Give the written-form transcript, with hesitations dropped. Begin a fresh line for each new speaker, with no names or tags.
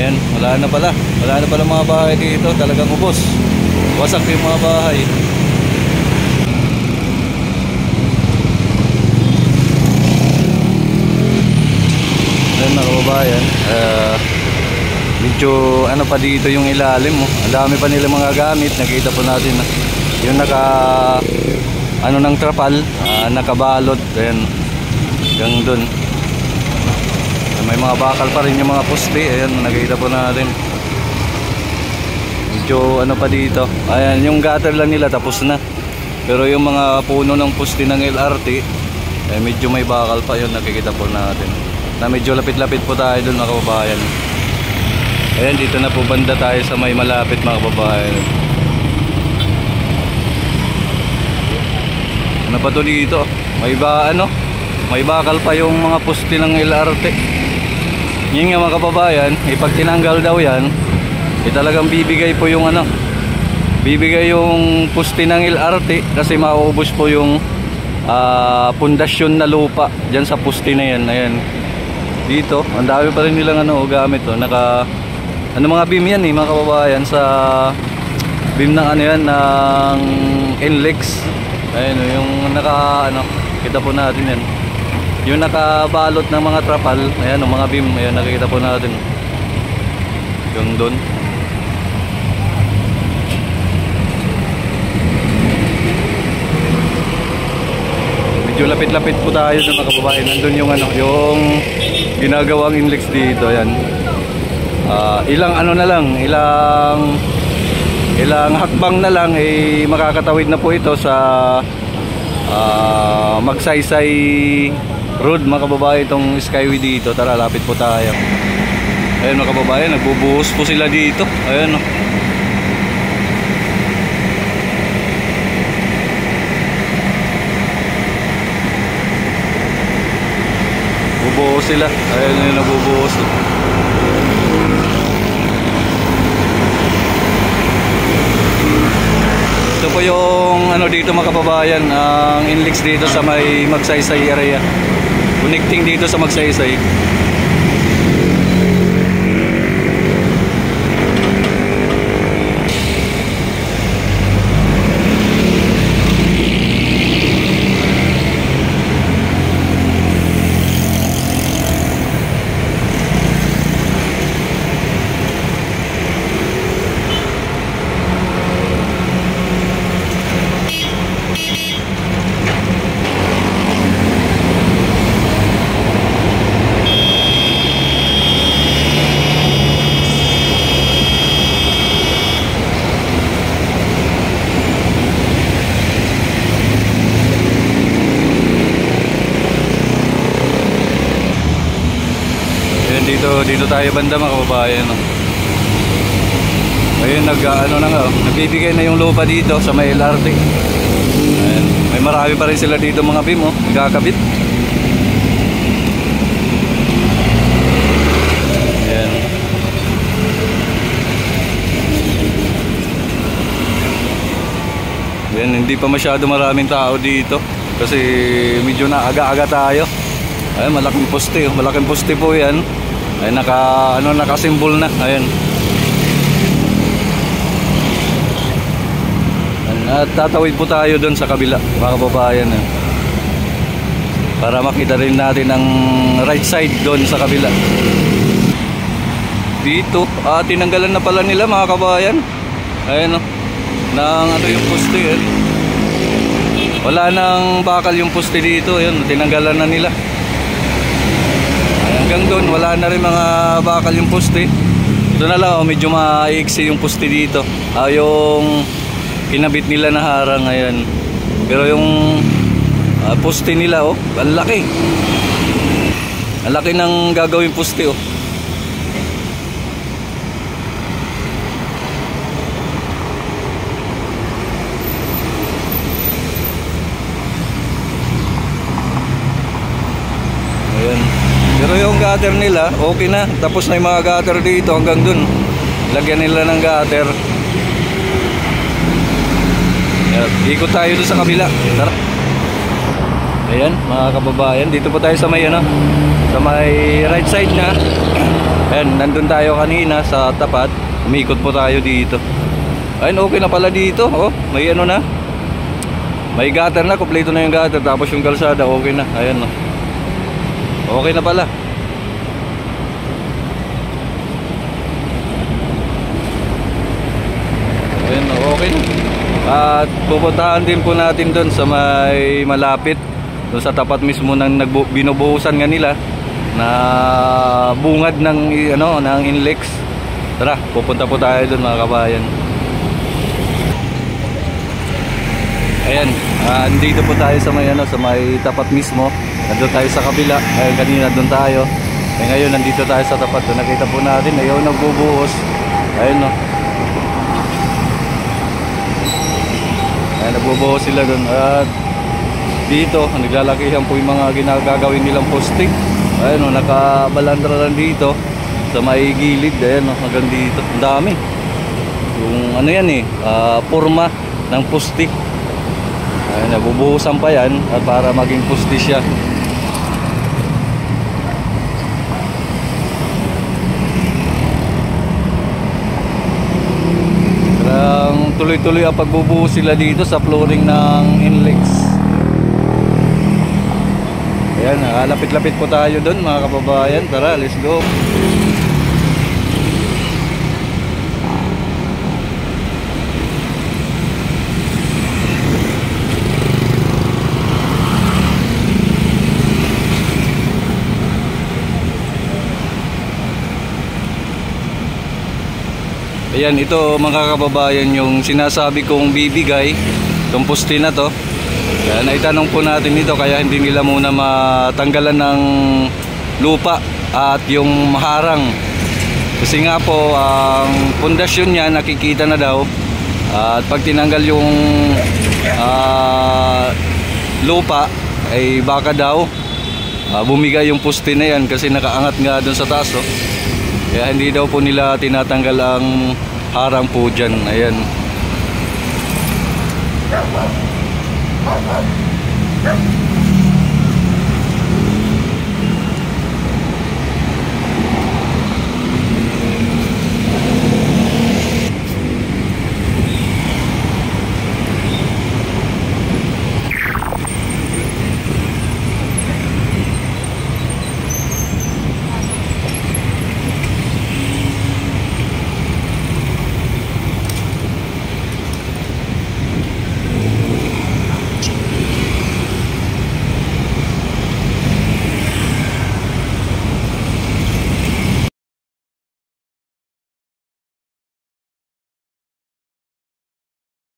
Ayan, wala na pala. Wala na pala mga bahay dito. Talagang ubos. Wasak yung mga bahay. Ayan mga kababayan, medyo ano pa dito yung ilalim mo. Ang dami pa nila mga gamit. Nakita po natin yung naka ano ng trapal, nakabalot. Ayan, hanggang dun. May mga bakal pa rin yung mga poste. Ayan, nakita po natin. Medyo ano pa dito. Ayan, yung gutter lang nila tapos na. Pero yung mga puno ng poste ng LRT, medyo may bakal pa. Yun, nakikita po natin. Na medyo lapit-lapit po tayo dun mga kababayan. Ayan, dito na po banda tayo sa may malapit mga kababayan. Ano pa to dito? May bakal pa yung mga poste ng LRT. Yun nga mga kababayan, pag tinanggal daw yan, talagang bibigay po yung bibigay yung poste ng LRT kasi mauubos po yung pundasyon na lupa dyan sa poste na yan. Ayan, dito ang dami pa rin nilang gamit mga beam yan mga kababayan, sa beam ng yan ng NLEX. Ayan yung kita po natin yan, yung nakabalot ng mga trapal. Ayan yung mga beam, ayan nakikita po natin yung doon. Medyo lapit-lapit po tayo sa mga kababayan. Nandun yung yung ginagawang NLEX dito. Ayan, ilang hakbang na lang makakatawid na po ito sa Magsaysay Road mga kababayan, itong Skyway dito. Tara, lapit po tayo. Ayan mga kababayan, nagbubuhos po sila dito. Ayan bubuhos sila. Ayan yung nagbubuhos. Ito po yung dito mga kababayan, ang NLEX dito sa may Magsaysay area, connecting dito sa Magsaysay. Dito tayo banda mga kababayan. Ayun, nagbibigay na yung lupa dito sa may LRT. Ayan, may marami pa rin sila dito mga beam nagkakabit. Ayan. Ayan, hindi pa masyado maraming tao dito kasi medyo naaga-aga tayo. Ayan, malaking poste po yan. Ay nakasimbol na. Ayan. At tatawid po tayo doon sa kabila mga kababayan, para makita rin natin ang right side doon sa kabila. Dito tinanggalan na pala nila mga kababayan. Ayan ng yung poste. Wala nang bakal yung poste dito. Ayan, tinanggalan na nila. Hanggang doon wala na rin mga bakal yung poste. Ito na lang medyo maiksi yung poste dito. Yung kinabit nila na harang. Ayan. Pero yung poste nila ang laki. Ang laki ng gagawin poste Ayan. Pero yung gutter nila, okay na. Tapos na yung mga gutter dito hanggang dun. Lagyan nila ng gutter. Ikot tayo dun sa kabila. Tara. Ayan, mga kababayan. Dito po tayo sa may, sa may right side na. Ayan, nandun tayo kanina sa tapat. Umikot po tayo dito. Ayun, okay na pala dito. Oh, may ano na. May gutter na, kompleto na yung gutter. Tapos yung kalsada, okay na. Ayan, no. Okay na pala. Ayan, no, okay na. At pupuntahan din po natin doon sa may malapit, doon sa tapat mismo ng binubuhusan nga nila na bungad ng ano, ng Inlex. Tara, pupunta po tayo doon mga kabayan. Ayan, andito po tayo sa may ano, sa may tapat mismo. Nandun tayo sa kabila. Ayun, kanina doon tayo. Ngayon nandito tayo sa tapat. Doon nakita po natin, ayun nagbubuhos. Ayun, no. Ayun, nagbubuhos sila doon. At dito, naglalakihan po yung mga ginagagawin nilang posting. Ayun, no, nakabalandra lang dito sa may gilid. Ayun, no, hanggang dito. Ang dami. Yung ano yan forma ng posting. Ayun, nabubuhusan pa yan at para maging poste siya. Parang tuloy-tuloy ang pagbubuhos sila dito sa flooring ng Inlex. Ayan, lapit-lapit po tayo doon mga kababayan. Tara, let's go. Ayan, ito mga kababayan yung sinasabi kong bibigay, itong poste na to. Ayan, naitanong po natin ito kaya hindi nila muna matanggalan ng lupa at yung harang. Kasi nga po, ang pundasyon niya nakikita na daw. At pag tinanggal yung lupa, ay baka daw bumigay yung poste na yan kasi nakaangat nga dun sa taas. Kaya hindi daw po nila tinatanggal ang harang po dyan. Ayan.